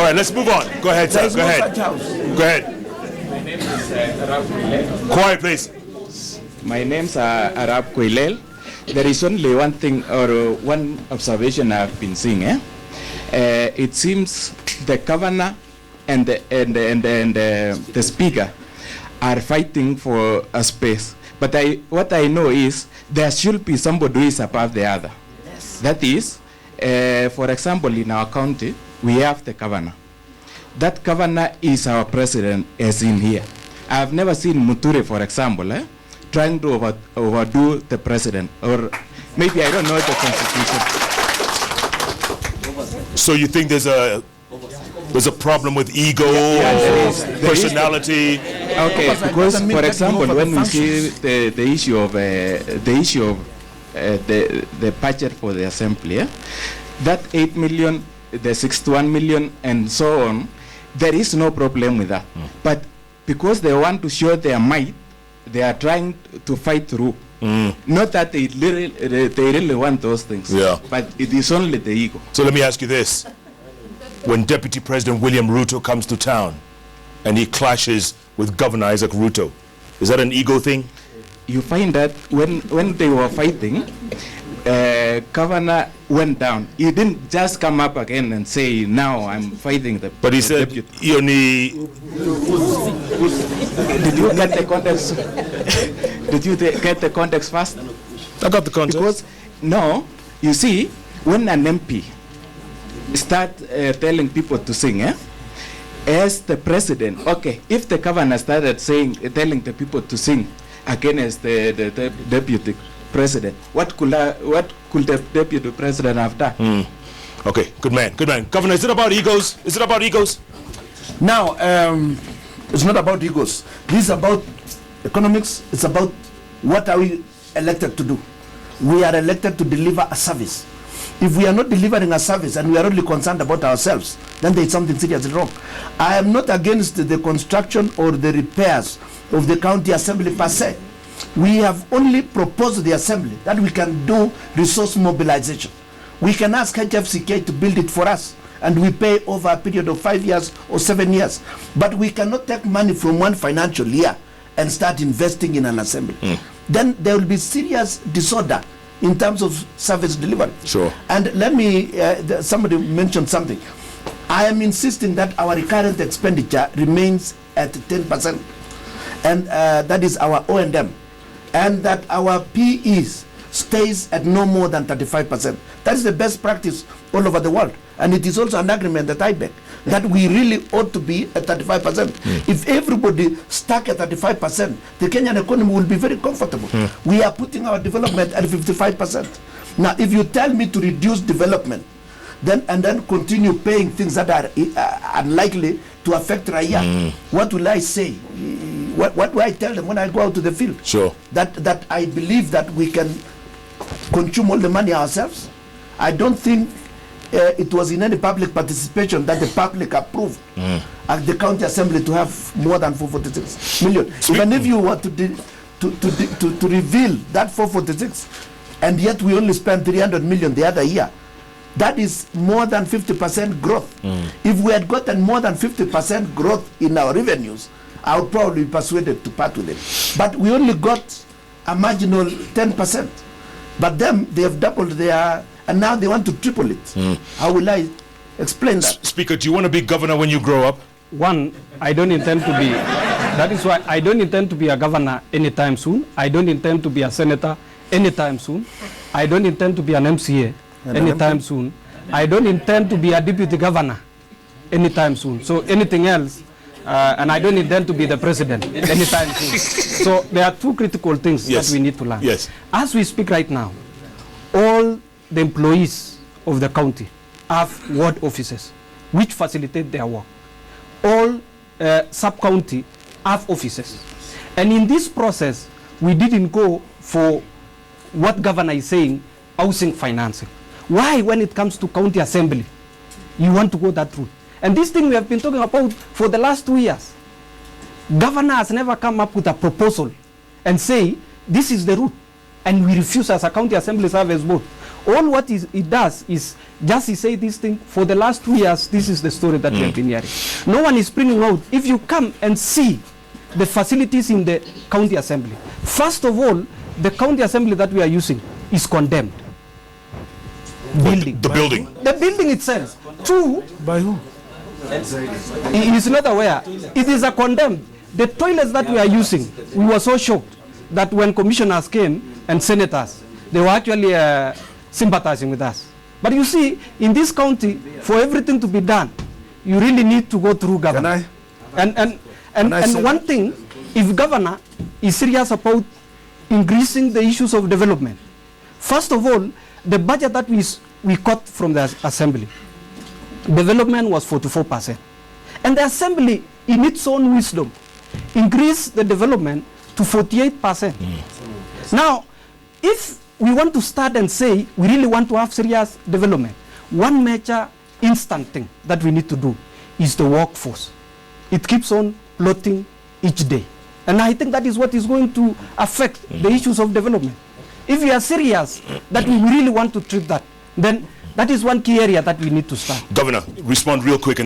right, let's move on. Go ahead, sir. Go ahead. Go ahead. My name is Arab Koilel. Quiet, please. My name's Arab Koilel. There is only one thing or one observation I've been seeing. It seems the governor and the speaker are fighting for a space. But what I know is there should be somebody who is above the other. Yes. That is, for example, in our county, we have the governor. That governor is our president, as in here. I have never seen Muthure, for example, trying to overdo the president, or maybe I don't know the constitution. So you think there's a problem with ego, personality? Okay, because for example, when we see the issue of the budget for the assembly, that 8 million, the 61 million, and so on, there is no problem with that. But because they want to show their might, they are trying to fight through. Not that they really want those things, but it is only the ego. So let me ask you this. When Deputy President William Ruto comes to town and he clashes with Governor Isaac Ruto, is that an ego thing? You find that when they were fighting, Governor went down. He didn't just come up again and say, now I'm fighting the But he said, deputy. Did you get the context? Did you get the context first? I got the context. Because, no, you see, when an MP start telling people to sing, as the president, okay, if the governor started telling the people to sing against the deputy president, what could the deputy president have done? Okay, good man, good man. Governor, is it about egos? Is it about egos? Now, it's not about egos. This is about economics. It's about what are we elected to do. We are elected to deliver a service. If we are not delivering a service and we are only concerned about ourselves, then there is something seriously wrong. I am not against the construction or the repairs of the county assembly per se. We have only proposed the assembly that we can do resource mobilization. We can ask HFCK to build it for us, and we pay over a period of 5 years or 7 years. But we cannot take money from one financial year and start investing in an assembly. Then there will be serious disorder in terms of service delivery. Sure. And let me, somebody mentioned something. I am insisting that our recurrent expenditure remains at 10%. And that is our O&M. And that our PEs stays at no more than 35%. That is the best practice all over the world. And it is also an agreement that I beg, that we really ought to be at 35%. If everybody stuck at 35%, the Kenyan economy will be very comfortable. We are putting our development at 55%. Now, if you tell me to reduce development, then continue paying things that are unlikely to affect Raya, what will I say? What do I tell them when I go out to the field? Sure. That I believe that we can consume all the money ourselves. I don't think it was in any public participation that the public approved at the county assembly to have more than 446 million. Even if you were to reveal that 446, and yet we only spent 300 million the other year, that is more than 50% growth. If we had gotten more than 50% growth in our revenues, I would probably be persuaded to part with it. But we only got a marginal 10%. But them, they have doubled their, and now they want to triple it. How will I explain that? Speaker, do you want to be governor when you grow up? One, I don't intend to be, that is why I don't intend to be a governor anytime soon. I don't intend to be a senator anytime soon. I don't intend to be an MCA anytime soon. I don't intend to be a deputy governor anytime soon. So anything else, and I don't intend to be the president anytime soon. So there are two critical things that we need to learn. Yes. As we speak right now, all the employees of the county have ward offices which facilitate their work. All sub-county have offices. And in this process, we didn't go for what governor is saying, housing financing. Why, when it comes to county assembly, you want to go that route? And this thing we have been talking about for the last 2 years. Governor has never come up with a proposal and say, this is the route. And we refuse as a county assembly service board. All what it does is just he say this thing for the last 2 years. This is the story that we have been hearing. No one is bringing out. If you come and see the facilities in the county assembly, first of all, the county assembly that we are using is condemned. Building. The building. The building itself. Two. By who? He is not aware. It is a condemned. The toilets that we are using, we were so shocked that when commissioners came and senators, they were actually sympathizing with us. But you see, in this county, for everything to be done, you really need to go through governor. And one thing, if governor is serious about increasing the issues of development, first of all, the budget that we cut from the assembly, development was 44%. And the assembly, in its own wisdom, increased the development to 48%. Now, if we want to start and say we really want to have serious development, one major instant thing that we need to do is the workforce. It keeps on plotting each day. And I think that is what is going to affect the issues of development. If we are serious that we really want to treat that, then that is one key area that we need to start. Governor, respond real quick.